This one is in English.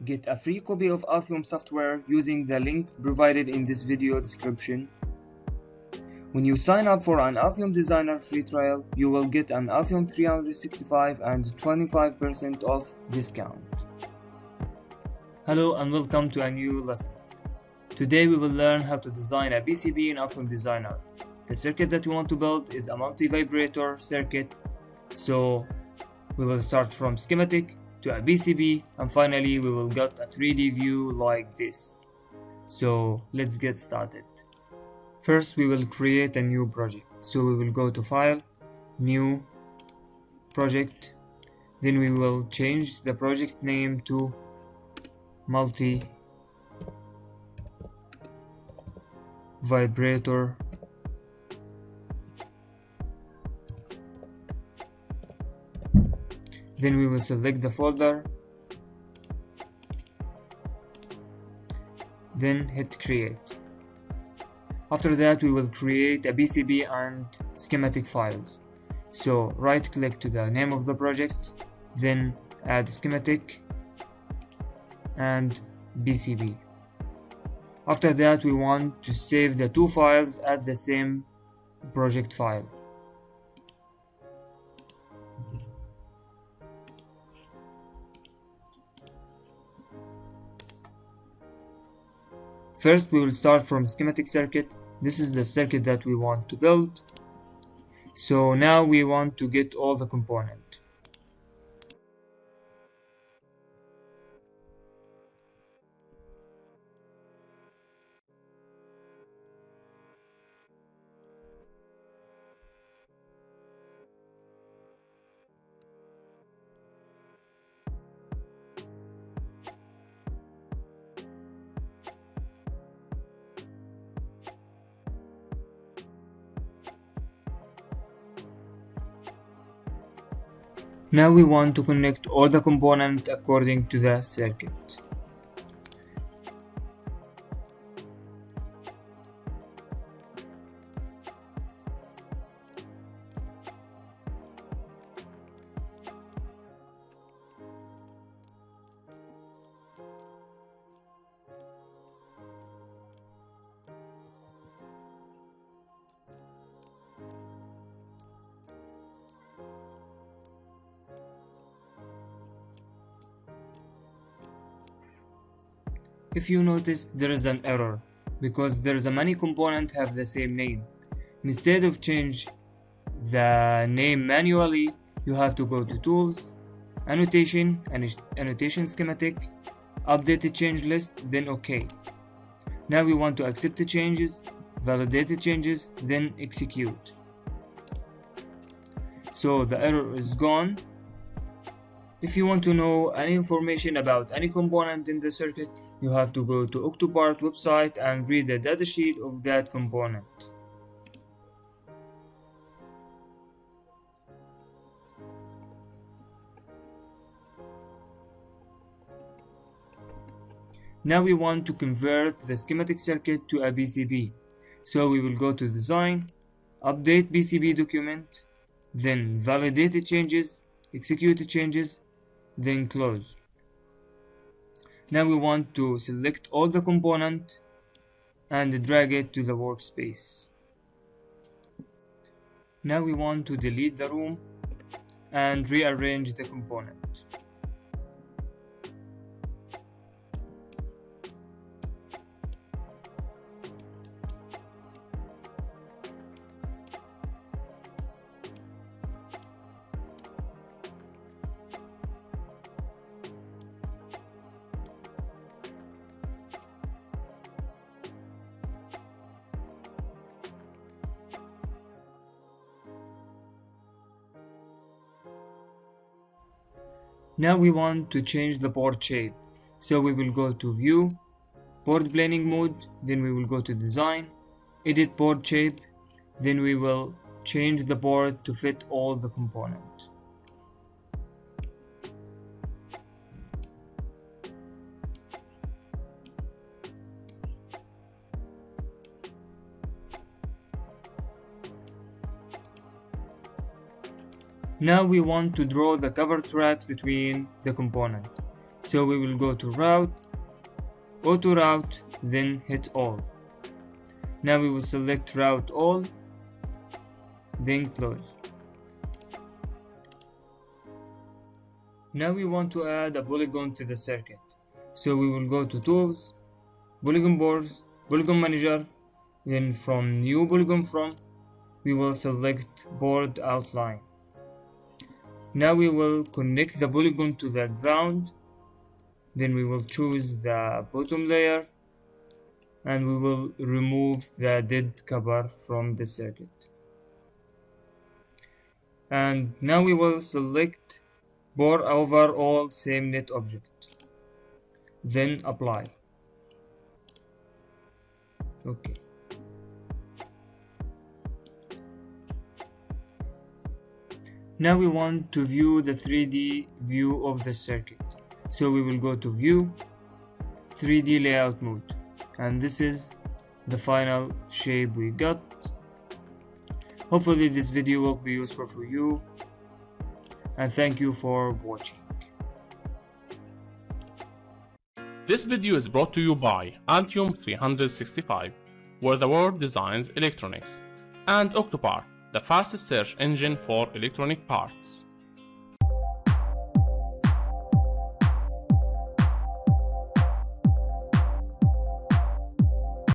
Get a free copy of Altium software using the link provided in this video description. When you sign up for an Altium Designer free trial, you will get an Altium 365 and 25% off discount. Hello and welcome to a new lesson. Today we will learn how to design a PCB in Altium Designer. The circuit that we want to build is a multivibrator circuit, so we will start from schematic to a PCB and finally we will get a 3D view like this. So let's get started. First we will create a new project. So we will go to File, New, Project. Then we will change the project name to Multivibrator. Then we will select the folder. Then hit create. After that we will create a PCB and schematic files. So right click to the name of the project, then add schematic and PCB. After that we want to save the two files at the same project file. First we will start from schematic circuit. This is the circuit that we want to build. So now we want to get all the components. Now we want to connect all the components according to the circuit. If you notice, there is an error because there is a many components have the same name. Instead of change the name manually, you have to go to Tools, Annotation, Annotation Schematic, Update the change list, then OK. Now we want to accept the changes, validate the changes, then execute. So the error is gone. If you want to know any information about any component in the circuit, you have to go to Octopart website and read the datasheet of that component. Now we want to convert the schematic circuit to a PCB. So we will go to Design, Update PCB document, then validate the changes, execute the changes, then close. Now we want to select all the components and drag it to the workspace. Now we want to delete the room and rearrange the component. Now we want to change the board shape. So we will go to View, Board Planing Mode, then we will go to Design, Edit Board Shape, then we will change the board to fit all the components. Now we want to draw the cover tracks between the components. So we will go to route, auto route, then hit all. Now we will select route all, then close. Now we want to add a polygon to the circuit. So we will go to tools, polygon boards, polygon manager, then from new polygon from, we will select board outline. Now we will connect the polygon to the ground, then we will choose the bottom layer and we will remove the dead copper from the circuit. And now we will select bore over all same net object, then apply. Okay. Now we want to view the 3D view of the circuit. So we will go to view, 3D layout mode, and this is the final shape we got. Hopefully this video will be useful for you, and thank you for watching. This video is brought to you by Altium 365, where the world designs electronics, and Octopart, the fastest search engine for electronic parts.